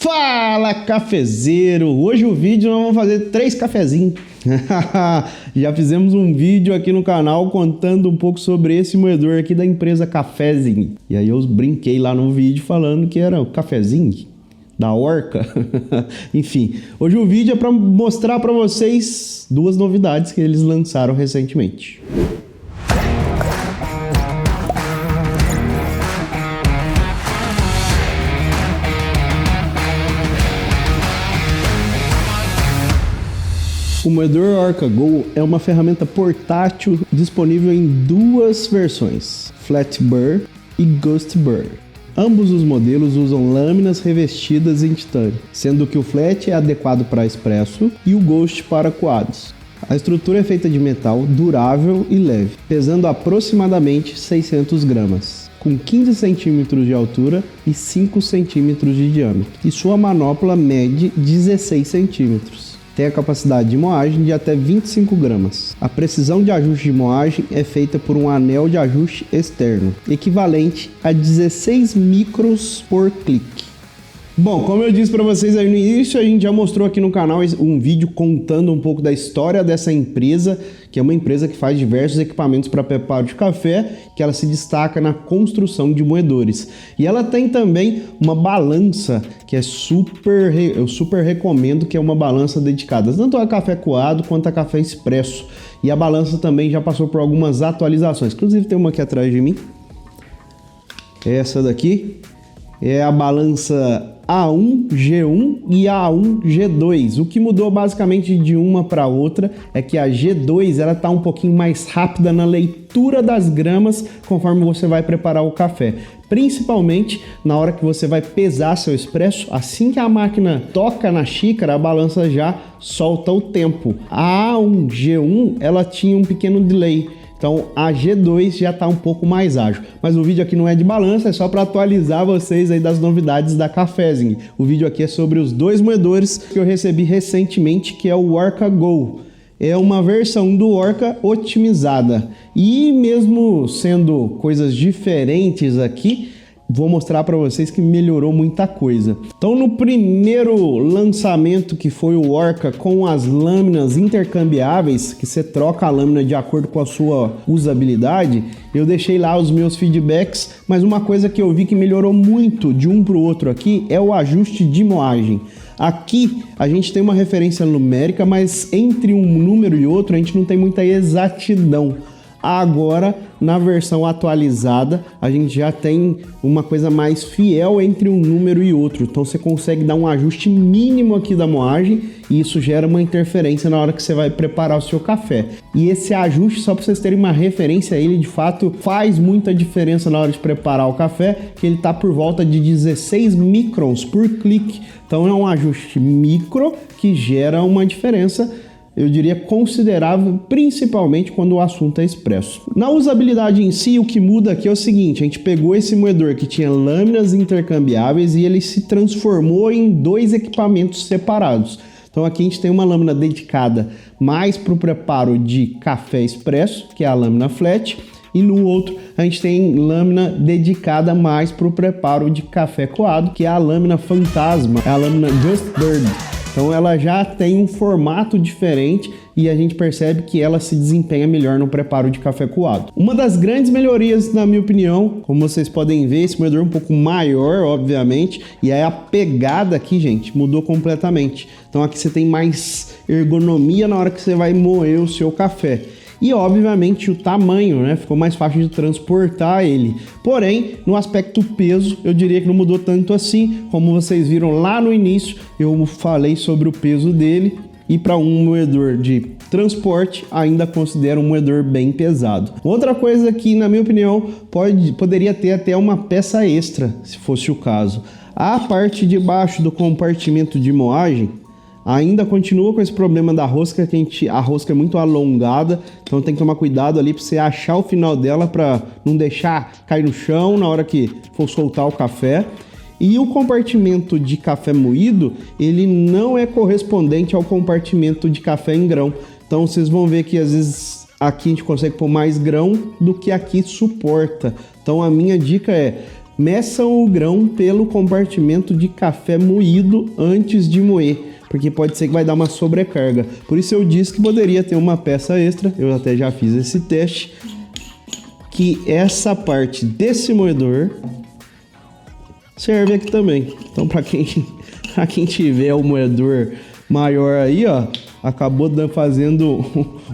Fala, cafezeiro! Hoje o vídeo nós vamos fazer 3 cafezinhos. Já fizemos um vídeo aqui no canal contando um pouco sobre esse moedor aqui da empresa Cafezinho. E aí eu brinquei lá no vídeo falando que era o cafezinho da Orca. Enfim, hoje o vídeo é para mostrar para vocês 2 novidades que eles lançaram recentemente. O moedor Orca Go é uma ferramenta portátil disponível em 2 versões, Flat Burr e Ghost Burr. Ambos os modelos usam lâminas revestidas em titânio, sendo que o Flat é adequado para expresso e o Ghost para coados. A estrutura é feita de metal durável e leve, pesando aproximadamente 600 gramas. Com 15 centímetros de altura e 5 centímetros de diâmetro, e sua manopla mede 16 centímetros. Tem a capacidade de moagem de até 25 gramas. A precisão de ajuste de moagem é feita por um anel de ajuste externo, equivalente a 16 microns por clique. Bom, como eu disse para vocês aí no início, a gente já mostrou aqui no canal um vídeo contando um pouco da história dessa empresa, que é uma empresa que faz diversos equipamentos para preparo de café, que ela se destaca na construção de moedores. E ela tem também uma balança que é eu super recomendo, que é uma balança dedicada tanto a café coado quanto a café expresso. E a balança também já passou por algumas atualizações. Inclusive tem uma aqui atrás de mim. Essa daqui é a balança A1G1 e a A1G2. O que mudou basicamente de uma para outra é que a G2 ela está um pouquinho mais rápida na leitura das gramas conforme você vai preparar o café. Principalmente na hora que você vai pesar seu expresso, assim que a máquina toca na xícara, a balança já solta o tempo. A A1G1 ela tinha um pequeno delay. Então a G2 já está um pouco mais ágil. Mas o vídeo aqui não é de balança, é só para atualizar vocês aí das novidades da Cafezinho. O vídeo aqui é sobre os 2 moedores que eu recebi recentemente, que é o Orca Go. É uma versão do Orca otimizada. E mesmo sendo coisas diferentes aqui, vou mostrar para vocês que melhorou muita coisa. Então no primeiro lançamento, que foi o Orca com as lâminas intercambiáveis, que você troca a lâmina de acordo com a sua usabilidade, eu deixei lá os meus feedbacks, mas uma coisa que eu vi que melhorou muito de um para o outro aqui é o ajuste de moagem. Aqui a gente tem uma referência numérica, mas entre um número e outro a gente não tem muita exatidão. Agora, na versão atualizada, a gente já tem uma coisa mais fiel entre um número e outro. Então você consegue dar um ajuste mínimo aqui da moagem e isso gera uma interferência na hora que você vai preparar o seu café. E esse ajuste, só para vocês terem uma referência, ele de fato faz muita diferença na hora de preparar o café, que ele está por volta de 16 microns por clique. Então é um ajuste micro que gera uma diferença, eu diria, considerável, principalmente quando o assunto é expresso. Na usabilidade em si, o que muda aqui é o seguinte: a gente pegou esse moedor que tinha lâminas intercambiáveis e ele se transformou em 2 equipamentos separados. Então aqui a gente tem uma lâmina dedicada mais para o preparo de café expresso, que é a lâmina flat, e no outro a gente tem lâmina dedicada mais para o preparo de café coado, que é a lâmina fantasma, é a lâmina Ghost Burr. Então ela já tem um formato diferente e a gente percebe que ela se desempenha melhor no preparo de café coado. Uma das grandes melhorias, na minha opinião, como vocês podem ver, esse moedor é um pouco maior, obviamente, e aí a pegada aqui, gente, mudou completamente. Então aqui você tem mais ergonomia na hora que você vai moer o seu café. E obviamente o tamanho, né? Ficou mais fácil de transportar ele. Porém, no aspecto peso, eu diria que não mudou tanto assim. Como vocês viram lá no início, eu falei sobre o peso dele. E para um moedor de transporte, ainda considero um moedor bem pesado. Outra coisa que, na minha opinião, poderia ter até uma peça extra, se fosse o caso. A parte de baixo do compartimento de moagem ainda continua com esse problema da rosca, que a rosca é muito alongada, então tem que tomar cuidado ali para você achar o final dela para não deixar cair no chão na hora que for soltar o café. E o compartimento de café moído, ele não é correspondente ao compartimento de café em grão. Então vocês vão ver que às vezes aqui a gente consegue pôr mais grão do que aqui suporta. Então a minha dica é: meçam o grão pelo compartimento de café moído antes de moer, porque pode ser que vai dar uma sobrecarga. Por isso eu disse que poderia ter uma peça extra, eu até já fiz esse teste, que essa parte desse moedor serve aqui também. Então para quem tiver o moedor maior aí, ó, acabou fazendo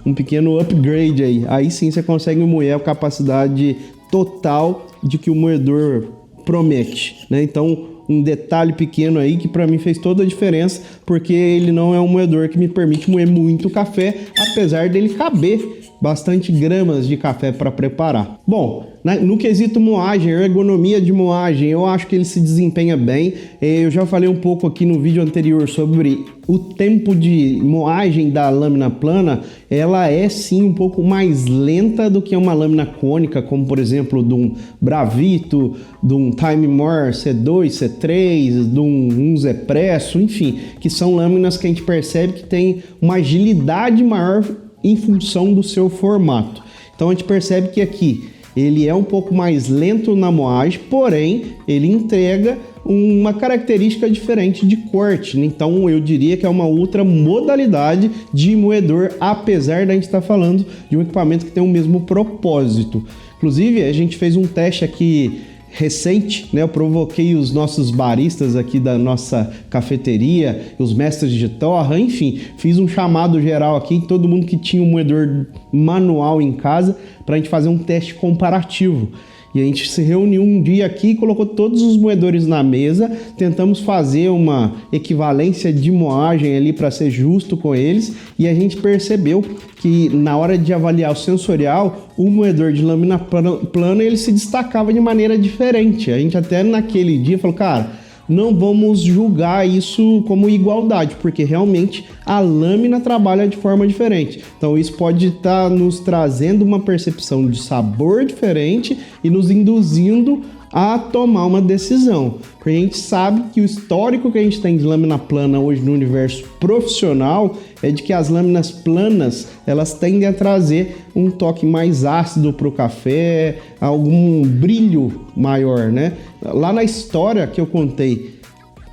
um pequeno upgrade aí. Aí sim você consegue moer a capacidade total de que o moedor promete, né? Então, um detalhe pequeno aí que para mim fez toda a diferença, porque ele não é um moedor que me permite moer muito café, apesar dele caber bastante gramas de café para preparar. Bom, no quesito moagem, ergonomia de moagem, eu acho que ele se desempenha bem. Eu já falei um pouco aqui no vídeo anterior sobre o tempo de moagem da lâmina plana. Ela é sim um pouco mais lenta do que uma lâmina cônica, como por exemplo de um Bravito, de um Time More C2, C3, de um Zepresso, enfim, que são lâminas que a gente percebe que tem uma agilidade maior em função do seu formato. Então a gente percebe que aqui ele é um pouco mais lento na moagem, porém ele entrega uma característica diferente de corte. Então eu diria que é uma outra modalidade de moedor, apesar da gente estar falando de um equipamento que tem o mesmo propósito. Inclusive a gente fez um teste aqui recente, né? Eu provoquei os nossos baristas aqui da nossa cafeteria, os mestres de torra, enfim, fiz um chamado geral aqui, todo mundo que tinha um moedor manual em casa, para a gente fazer um teste comparativo. E a gente se reuniu um dia aqui, colocou todos os moedores na mesa, tentamos fazer uma equivalência de moagem ali para ser justo com eles, e a gente percebeu que na hora de avaliar o sensorial, o moedor de lâmina plana ele se destacava de maneira diferente. A gente até naquele dia falou, cara, não vamos julgar isso como igualdade, porque realmente a lâmina trabalha de forma diferente. Então isso pode estar nos trazendo uma percepção de sabor diferente e nos induzindo a tomar uma decisão. Porque a gente sabe que o histórico que a gente tem de lâmina plana hoje no universo profissional é de que as lâminas planas, elas tendem a trazer um toque mais ácido para o café, algum brilho maior, né? Lá na história que eu contei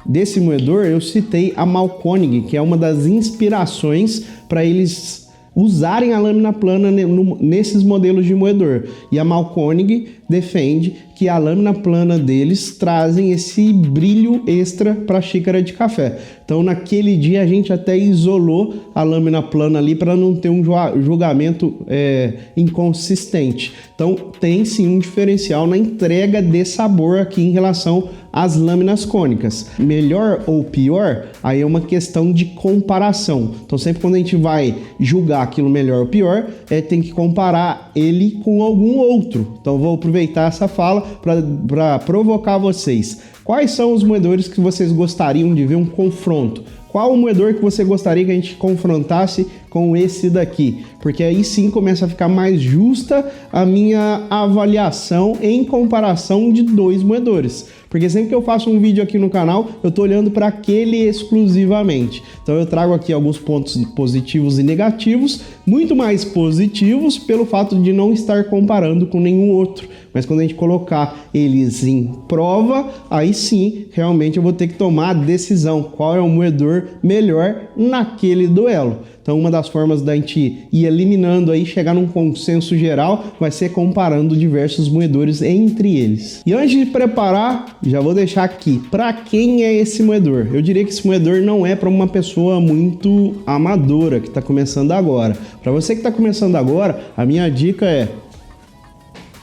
desse moedor, eu citei a Mahlkönig, que é uma das inspirações para eles usarem a lâmina plana nesses modelos de moedor. E a Mahlkönig defende que a lâmina plana deles trazem esse brilho extra para a xícara de café. Então naquele dia a gente até isolou a lâmina plana ali para não ter um julgamento inconsistente. Então tem sim um diferencial na entrega de sabor aqui em relação às lâminas cônicas. Melhor ou pior, aí é uma questão de comparação. Então sempre quando a gente vai julgar aquilo melhor ou pior, tem que comparar ele com algum outro. Então vou aproveitar essa fala para provocar vocês. Quais são os moedores que vocês gostariam de ver um confronto? Qual o moedor que você gostaria que a gente confrontasse com esse daqui? Porque aí sim começa a ficar mais justa a minha avaliação em comparação de dois moedores. Porque sempre que eu faço um vídeo aqui no canal, eu tô olhando para aquele exclusivamente. Então eu trago aqui alguns pontos positivos e negativos, muito mais positivos pelo fato de não estar comparando com nenhum outro. Mas quando a gente colocar eles em prova, aí sim, realmente eu vou ter que tomar a decisão. Qual é o moedor melhor naquele duelo? Então uma das formas da gente ir eliminando aí, chegar num consenso geral, vai ser comparando diversos moedores entre eles. E antes de preparar, já vou deixar aqui, para quem é esse moedor? Eu diria que esse moedor não é para uma pessoa muito amadora, que está começando agora. Para você que está começando agora, a minha dica é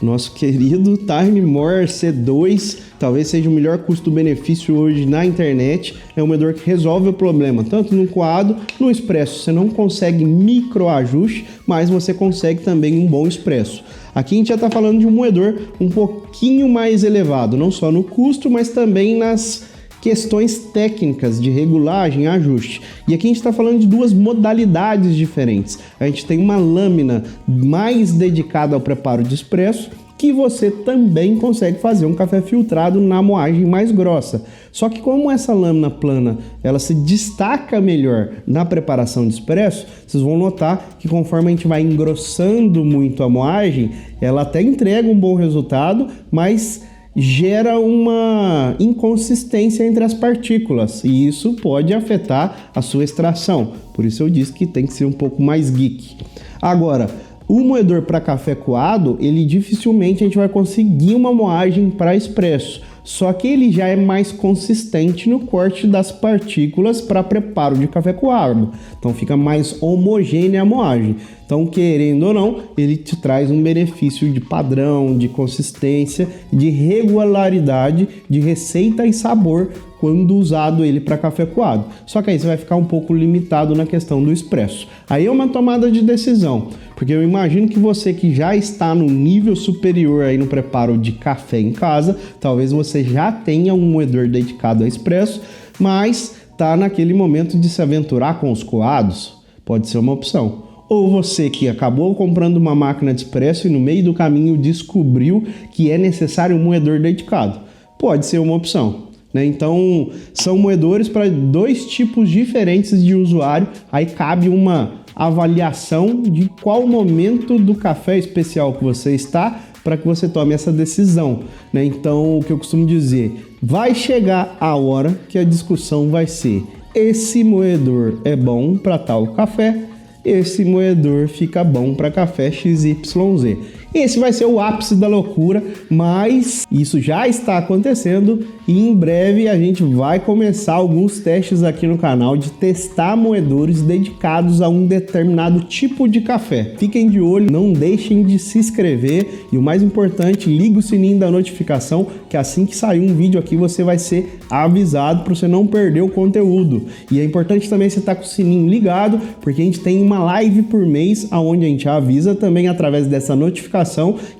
nosso querido Time More C2, talvez seja o melhor custo-benefício hoje na internet. É um moedor que resolve o problema, tanto no coado, no expresso. Você não consegue microajuste, mas você consegue também um bom expresso. Aqui a gente já está falando de um moedor um pouquinho mais elevado, não só no custo, mas também nas questões técnicas de regulagem e ajuste. E aqui a gente está falando de duas modalidades diferentes. A gente tem uma lâmina mais dedicada ao preparo de expresso, que você também consegue fazer um café filtrado na moagem mais grossa. Só que como essa lâmina plana ela se destaca melhor na preparação de expresso, vocês vão notar que conforme a gente vai engrossando muito a moagem, ela até entrega um bom resultado, mas gera uma inconsistência entre as partículas e isso pode afetar a sua extração. Por isso eu disse que tem que ser um pouco mais geek. Agora, o moedor para café coado, ele dificilmente a gente vai conseguir uma moagem para expresso. Só que ele já é mais consistente no corte das partículas para preparo de café coado. Então fica mais homogênea a moagem. Então, querendo ou não, ele te traz um benefício de padrão, de consistência, de regularidade, de receita e sabor quando usado ele para café coado. Só que aí você vai ficar um pouco limitado na questão do expresso. Aí é uma tomada de decisão, porque eu imagino que você que já está no nível superior aí no preparo de café em casa, talvez você já tenha um moedor dedicado a expresso, mas está naquele momento de se aventurar com os coados, pode ser uma opção. Ou você que acabou comprando uma máquina de expresso e no meio do caminho descobriu que é necessário um moedor dedicado, pode ser uma opção. Então, são moedores para dois tipos diferentes de usuário, aí cabe uma avaliação de qual momento do café especial que você está para que você tome essa decisão. Então, o que eu costumo dizer, vai chegar a hora que a discussão vai ser: esse moedor é bom para tal café, esse moedor fica bom para café XYZ. Esse vai ser o ápice da loucura, mas isso já está acontecendo e em breve a gente vai começar alguns testes aqui no canal de testar moedores dedicados a um determinado tipo de café. Fiquem de olho, não deixem de se inscrever e o mais importante, liga o sininho da notificação, que assim que sair um vídeo aqui você vai ser avisado para você não perder o conteúdo. E é importante também você estar com o sininho ligado, porque a gente tem uma live por mês onde a gente avisa também através dessa notificação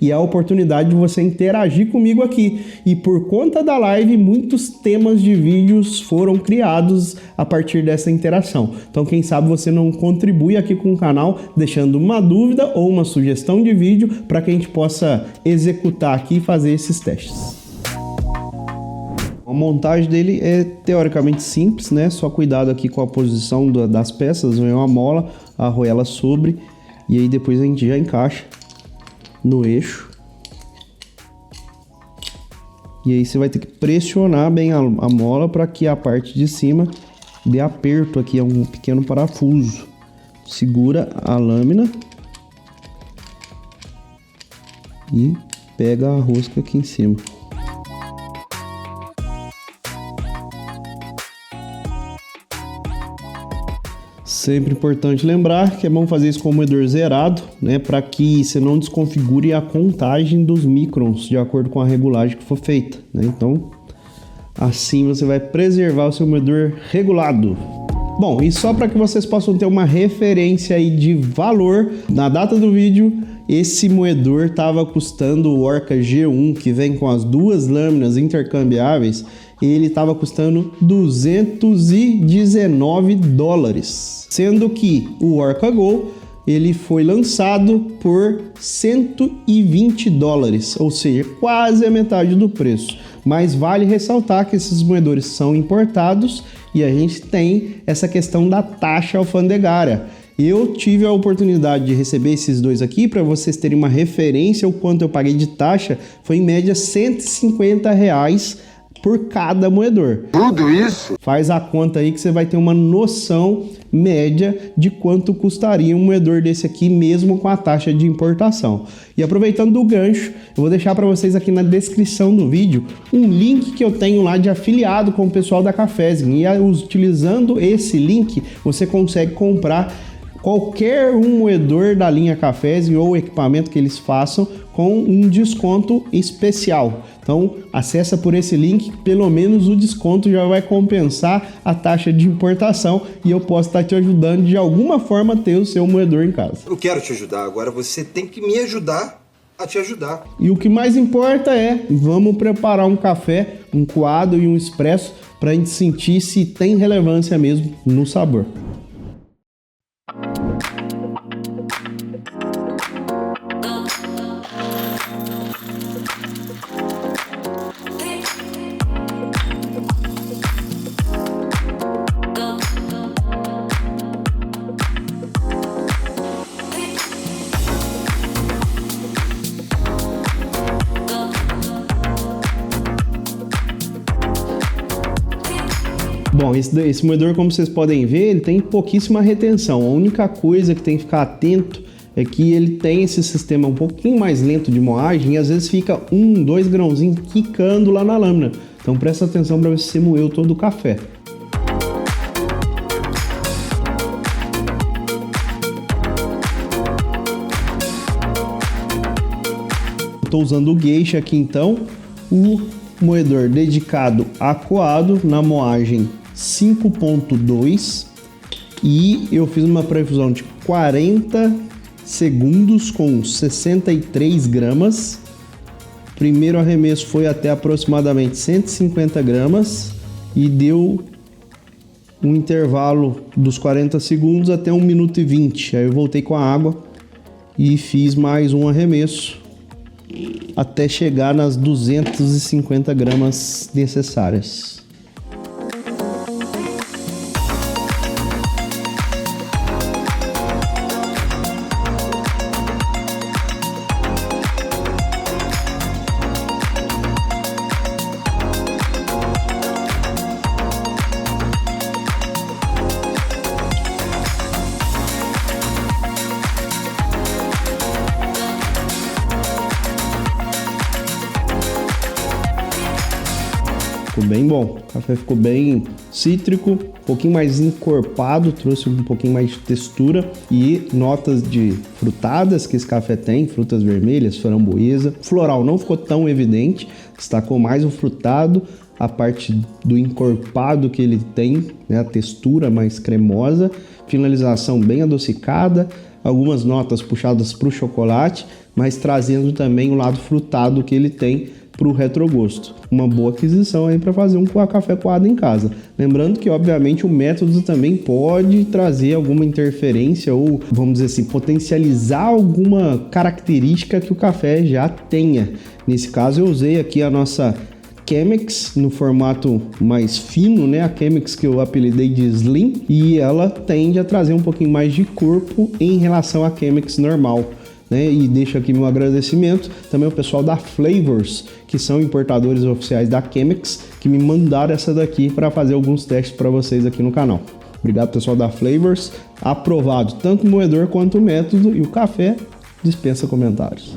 e é a oportunidade de você interagir comigo aqui. E por conta da live, muitos temas de vídeos foram criados a partir dessa interação. Então, quem sabe você não contribui aqui com o canal, deixando uma dúvida ou uma sugestão de vídeo para que a gente possa executar aqui e fazer esses testes. A montagem dele é teoricamente simples, né? Só cuidado aqui com a posição das peças, vem uma mola, arroela sobre e aí depois a gente já encaixa no eixo. E aí você vai ter que pressionar bem a mola para que a parte de cima dê aperto aqui, é um pequeno parafuso. Segura a lâmina e pega a rosca aqui em cima. Sempre importante lembrar que é bom fazer isso com o moedor zerado, né, para que você não desconfigure a contagem dos microns de acordo com a regulagem que for feita, né? Então, assim você vai preservar o seu moedor regulado. Bom, e só para que vocês possam ter uma referência aí de valor, na data do vídeo, esse moedor estava custando o Orca G1, que vem com as duas lâminas intercambiáveis, ele estava custando $219, sendo que o Orca Go ele foi lançado por $120, ou seja, quase a metade do preço. Mas vale ressaltar que esses moedores são importados e a gente tem essa questão da taxa alfandegária. Eu tive a oportunidade de receber esses dois aqui, para vocês terem uma referência, o quanto eu paguei de taxa, foi em média R$150 por cada moedor. Tudo isso? Faz a conta aí que você vai ter uma noção média de quanto custaria um moedor desse aqui, mesmo com a taxa de importação. E aproveitando do gancho, eu vou deixar para vocês aqui na descrição do vídeo um link que eu tenho lá de afiliado com o pessoal da Cafésica. E utilizando esse link, você consegue comprar qualquer um moedor da linha Cafésica ou equipamento que eles façam com um desconto especial. Então, acessa por esse link, pelo menos o desconto já vai compensar a taxa de importação e eu posso estar te ajudando de alguma forma a ter o seu moedor em casa. Eu quero te ajudar, agora você tem que me ajudar a te ajudar. E o que mais importa é, vamos preparar um café, um coado e um expresso para a gente sentir se tem relevância mesmo no sabor. Bom, esse moedor, como vocês podem ver, ele tem pouquíssima retenção. A única coisa que tem que ficar atento é que ele tem esse sistema um pouquinho mais lento de moagem e às vezes fica 1-2 grãozinhos quicando lá na lâmina. Então presta atenção para ver se você moeu todo o café. Estou usando o Geisha aqui então, o moedor dedicado a coado na moagem 5.2 e eu fiz uma pré-infusão de 40 segundos com 63 gramas. Primeiro arremesso foi até aproximadamente 150 gramas e deu um intervalo dos 40 segundos até 1 minuto e 20. Aí eu voltei com a água e fiz mais um arremesso até chegar nas 250 gramas necessárias. Ficou bem bom, o café ficou bem cítrico, um pouquinho mais encorpado, trouxe um pouquinho mais de textura e notas de frutadas que esse café tem, frutas vermelhas, framboesa. Floral não ficou tão evidente, destacou mais o frutado, a parte do encorpado que ele tem, né, a textura mais cremosa, finalização bem adocicada, algumas notas puxadas para o chocolate, mas trazendo também o lado frutado que ele tem para o retrogosto. Uma boa aquisição aí para fazer um café coado em casa. Lembrando que, obviamente, o método também pode trazer alguma interferência ou, vamos dizer assim, potencializar alguma característica que o café já tenha. Nesse caso, eu usei aqui a nossa Chemex no formato mais fino, né? A Chemex que eu apelidei de Slim, e ela tende a trazer um pouquinho mais de corpo em relação à Chemex normal. E deixo aqui meu agradecimento também ao pessoal da Flavors, que são importadores oficiais da Chemex, que me mandaram essa daqui para fazer alguns testes para vocês aqui no canal. Obrigado, pessoal da Flavors. Aprovado tanto o moedor quanto o método, e o café dispensa comentários.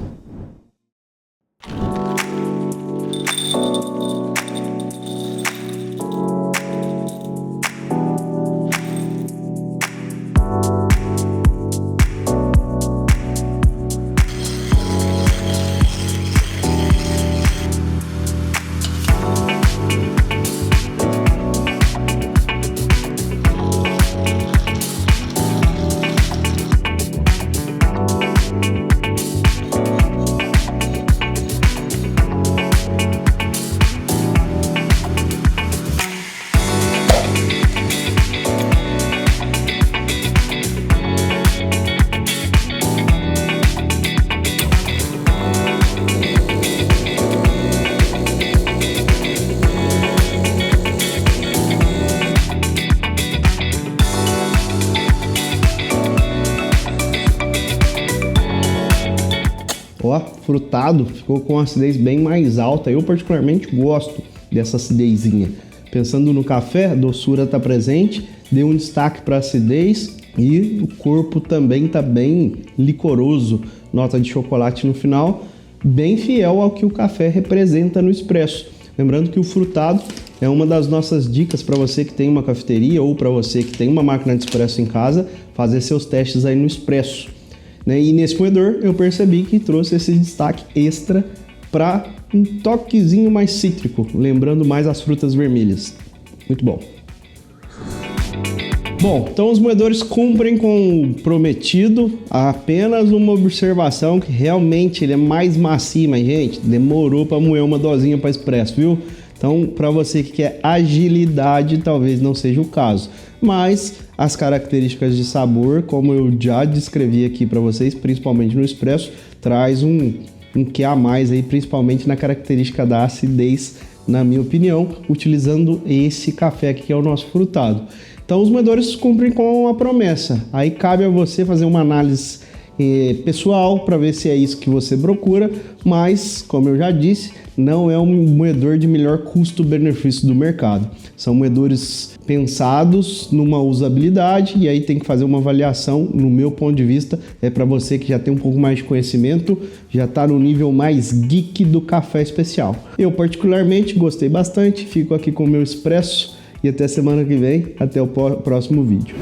Ó, frutado, ficou com uma acidez bem mais alta. Eu particularmente gosto dessa acidezinha. Pensando no café, a doçura está presente, deu um destaque para a acidez e o corpo também está bem licoroso. Nota de chocolate no final, bem fiel ao que o café representa no expresso. Lembrando que o frutado é uma das nossas dicas para você que tem uma cafeteria ou para você que tem uma máquina de expresso em casa, fazer seus testes aí no expresso. E nesse moedor eu percebi que trouxe esse destaque extra para um toquezinho mais cítrico, lembrando mais as frutas vermelhas. Muito bom. Bom, então os moedores cumprem com o prometido. Apenas uma observação que realmente ele é mais macio, mas gente, demorou para moer uma dosinha para expresso, viu? Então, para você que quer agilidade, talvez não seja o caso. Mas as características de sabor, como eu já descrevi aqui para vocês, principalmente no expresso, traz um quê a mais aí, principalmente na característica da acidez, na minha opinião, utilizando esse café aqui que é o nosso frutado. Então, os moedores cumprem com a promessa. Aí cabe a você fazer uma análise pessoal para ver se é isso que você procura, mas, como eu já disse, não é um moedor de melhor custo-benefício do mercado. São moedores pensados numa usabilidade e aí tem que fazer uma avaliação. No meu ponto de vista, é para você que já tem um pouco mais de conhecimento, já está no nível mais geek do café especial. Eu particularmente gostei bastante, fico aqui com o meu expresso e até semana que vem, até o próximo vídeo.